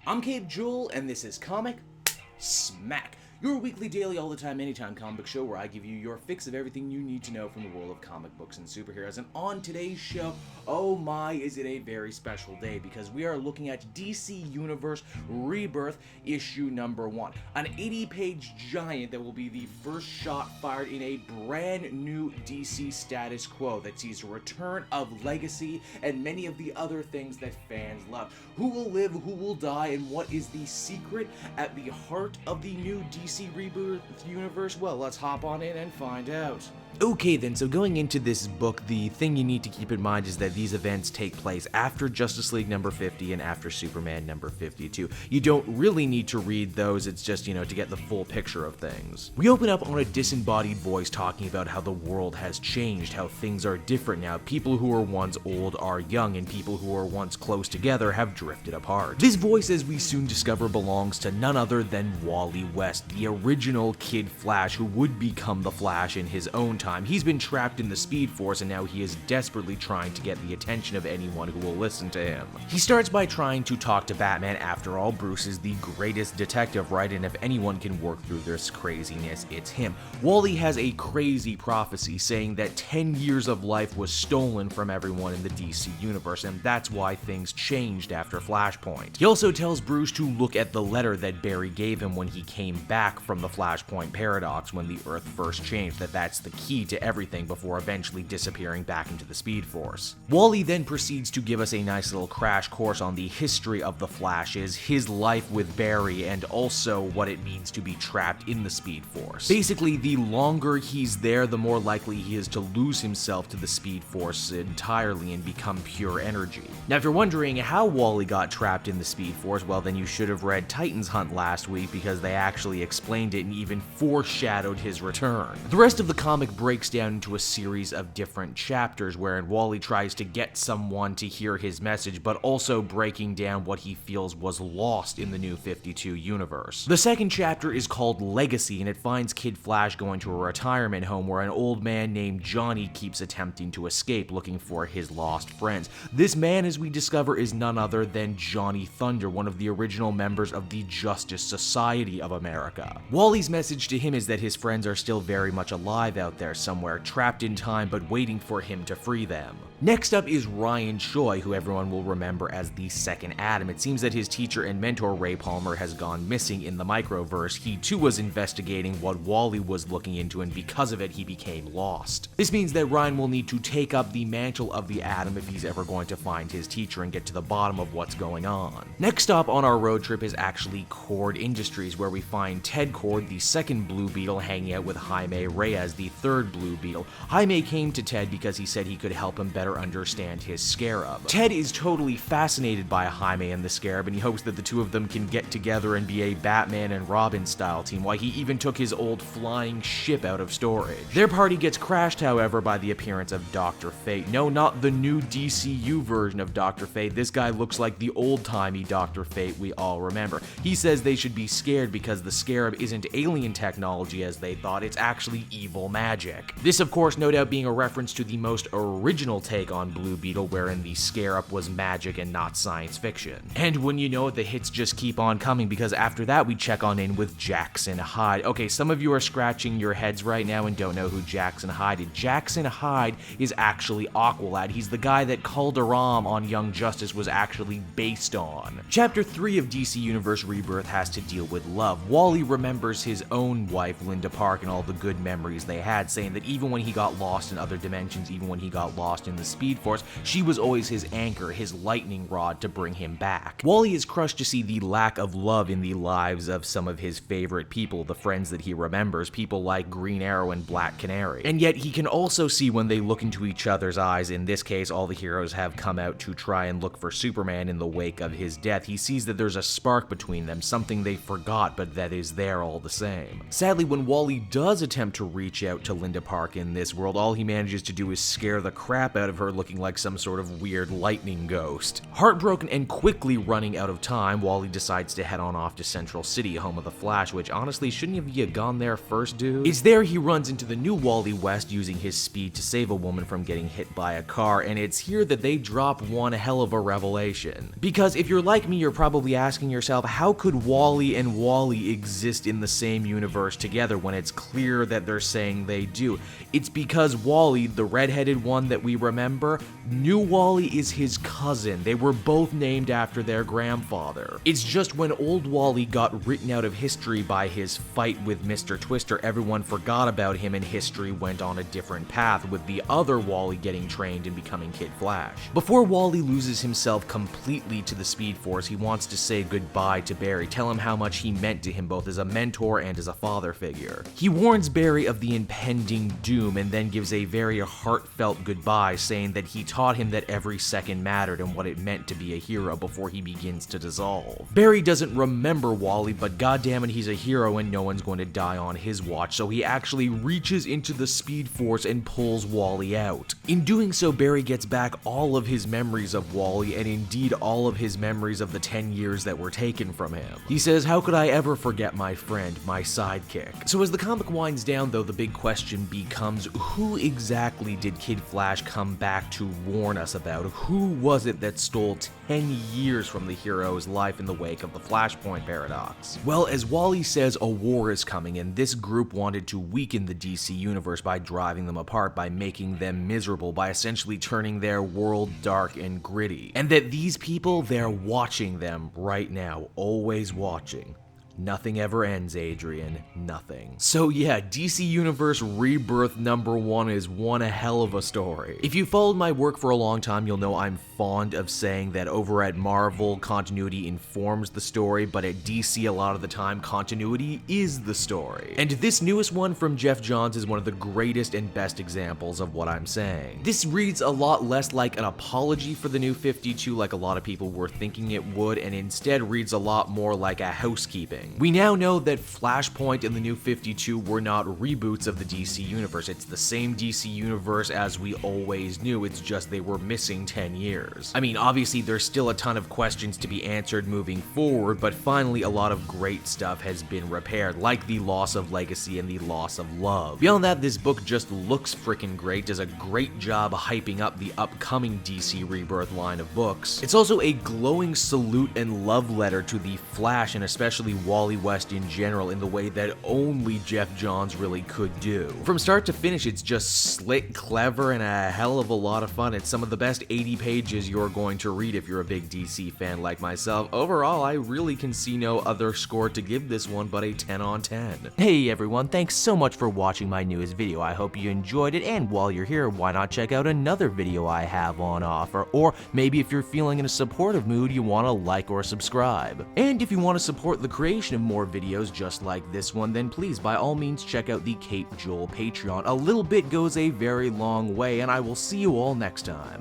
I'm Cape Jewel, and this is Comic Smack, your weekly, daily, all the time, anytime comic book show where I give you your fix of everything you need to know from the world of comic books and superheroes. And on today's show, oh my, is it a very special day, because we are looking at DC Universe Rebirth issue number 1, an 80-page giant that will be the first shot fired in a brand new DC status quo that sees a return of legacy and many of the other things that fans love. Who will live, who will die, and what is the secret at the heart of the new DC Rebirth universe? Well, let's hop on in and find out. Okay then, so going into this book, the thing you need to keep in mind is that these events take place after Justice League number 50 and after Superman number 52. You don't really need to read those, it's just, to get the full picture of things. We open up on a disembodied voice talking about how the world has changed, how things are different now. People who were once old are young, and people who were once close together have drifted apart. This voice, as we soon discover, belongs to none other than Wally West, the original Kid Flash who would become the Flash in his own time. He's been trapped in the Speed Force, and now he is desperately trying to get the attention of anyone who will listen to him. He starts by trying to talk to Batman. After all, Bruce is the greatest detective, right? And if anyone can work through this craziness, it's him. Wally has a crazy prophecy saying that 10 years of life was stolen from everyone in the DC universe, and that's why things changed after Flashpoint. He also tells Bruce to look at the letter that Barry gave him when he came back from the Flashpoint paradox when the Earth first changed, that's the key to everything before eventually disappearing back into the Speed Force. Wally then proceeds to give us a nice little crash course on the history of the Flashes, his life with Barry, and also what it means to be trapped in the Speed Force. Basically, the longer he's there, the more likely he is to lose himself to the Speed Force entirely and become pure energy. Now, if you're wondering how Wally got trapped in the Speed Force, well then you should have read Titans Hunt last week, because they actually explained it and even foreshadowed his return. The rest of the comic breaks down into a series of different chapters wherein Wally tries to get someone to hear his message, but also breaking down what he feels was lost in the new 52 universe. The second chapter is called Legacy, and it finds Kid Flash going to a retirement home where an old man named Johnny keeps attempting to escape, looking for his lost friends. This man, as we discover, is none other than Johnny Thunder, one of the original members of the Justice Society of America. Wally's message to him is that his friends are still very much alive out there somewhere, trapped in time but waiting for him to free them. Next up is Ryan Choi, who everyone will remember as the second Adam. It seems that his teacher and mentor Ray Palmer has gone missing in the microverse. He too was investigating what Wally was looking into, and because of it he became lost. This means that Ryan will need to take up the mantle of the Atom if he's ever going to find his teacher and get to the bottom of what's going on. Next stop on our road trip is actually Cord Industries, where we find Ted Cord, the second Blue Beetle, hanging out with Jaime Reyes, the third Blue Beetle. Jaime came to Ted because he said he could help him better understand his Scarab. Ted is totally fascinated by Jaime and the Scarab, and he hopes that the two of them can get together and be a Batman and Robin style team, why he even took his old flying ship out of storage. Their party gets crashed, however, by the appearance of Dr. Fate. No, not the new DCU version of Dr. Fate. This guy looks like the old-timey Dr. Fate we all remember. He says they should be scared because the Scarab isn't alien technology as they thought, it's actually evil magic. This, of course, no doubt being a reference to the most original take on Blue Beetle, wherein the Scarab was magic and not science fiction. And when you know it, the hits just keep on coming, because after that we check on in with Jackson Hyde. Okay, some of you are scratching your heads right now and don't know who Jackson Hyde is. Jackson Hyde is actually Aqualad. He's the guy that Calderon on Young Justice was actually based on. Chapter 3 of DC Universe Rebirth has to deal with love. Wally remembers his own wife, Linda Park, and all the good memories they had, saying that even when he got lost in other dimensions, even when he got lost in the Speed Force, she was always his anchor, his lightning rod to bring him back. Wally is crushed to see the lack of love in the lives of some of his favorite people, the friends that he remembers, people like Green Arrow and Black Canary. And yet he can also see when they look into each other's eyes. In this case, all the heroes have come out to try and look for Superman in the wake of his death. He sees that there's a spark between them, something they forgot but that is there all the same. Sadly, when Wally does attempt to reach out to Linda Park in this world, all he manages to do is scare the crap out of of her looking like some sort of weird lightning ghost. Heartbroken and quickly running out of time, Wally decides to head on off to Central City, home of the Flash, which honestly, shouldn't have you gone there first, dude? It's there he runs into the new Wally West using his speed to save a woman from getting hit by a car, and it's here that they drop one hell of a revelation. Because if you're like me, you're probably asking yourself, how could Wally and Wally exist in the same universe together when it's clear that they're saying they do? It's because Wally, the redheaded one that we remember, new Wally is his cousin. They were both named after their grandfather. It's just when old Wally got written out of history by his fight with Mr. Twister, everyone forgot about him and history went on a different path, with the other Wally getting trained and becoming Kid Flash. Before Wally loses himself completely to the Speed Force, he wants to say goodbye to Barry, tell him how much he meant to him both as a mentor and as a father figure. He warns Barry of the impending doom and then gives a very heartfelt goodbye, saying that he taught him that every second mattered and what it meant to be a hero before he begins to dissolve. Barry doesn't remember Wally, but goddammit, he's a hero and no one's going to die on his watch, so he actually reaches into the Speed Force and pulls Wally out. In doing so, Barry gets back all of his memories of Wally, and indeed all of his memories of the 10 years that were taken from him. He says, "How could I ever forget my friend, my sidekick?" So as the comic winds down though, the big question becomes, who exactly did Kid Flash come back to warn us about? Who was it that stole 10 years from the hero's life in the wake of the Flashpoint paradox? Well, as Wally says, a war is coming, and this group wanted to weaken the DC universe by driving them apart, by making them miserable, by essentially turning their world dark and gritty. And that these people, they're watching them right now, always watching. Nothing ever ends, Adrian. Nothing. So yeah, DC Universe Rebirth #1 is one hell of a story. If you followed my work for a long time, you'll know I'm fond of saying that over at Marvel, continuity informs the story, but at DC a lot of the time, continuity is the story. And this newest one from Jeff Johns is one of the greatest and best examples of what I'm saying. This reads a lot less like an apology for the New 52 like a lot of people were thinking it would, and instead reads a lot more like a housekeeping. We now know that Flashpoint and the New 52 were not reboots of the DC Universe. It's the same DC Universe as we always knew, it's just they were missing 10 years. I mean, obviously there's still a ton of questions to be answered moving forward, but finally a lot of great stuff has been repaired, like the loss of legacy and the loss of love. Beyond that, this book just looks freaking great, does a great job hyping up the upcoming DC Rebirth line of books. It's also a glowing salute and love letter to the Flash, and especially Wally West in general, in the way that only Jeff Johns really could do. From start to finish, it's just slick, clever, and a hell of a lot of fun. It's some of the best 80 pages you're going to read if you're a big DC fan like myself. Overall, I really can see no other score to give this one but a 10 on 10. Hey everyone, thanks so much for watching my newest video. I hope you enjoyed it, and while you're here, why not check out another video I have on offer, or maybe if you're feeling in a supportive mood, you want to like or subscribe. And if you want to support the creation of more videos just like this one, then please by all means check out the Cape Joel Patreon. A little bit goes a very long way, and I will see you all next time.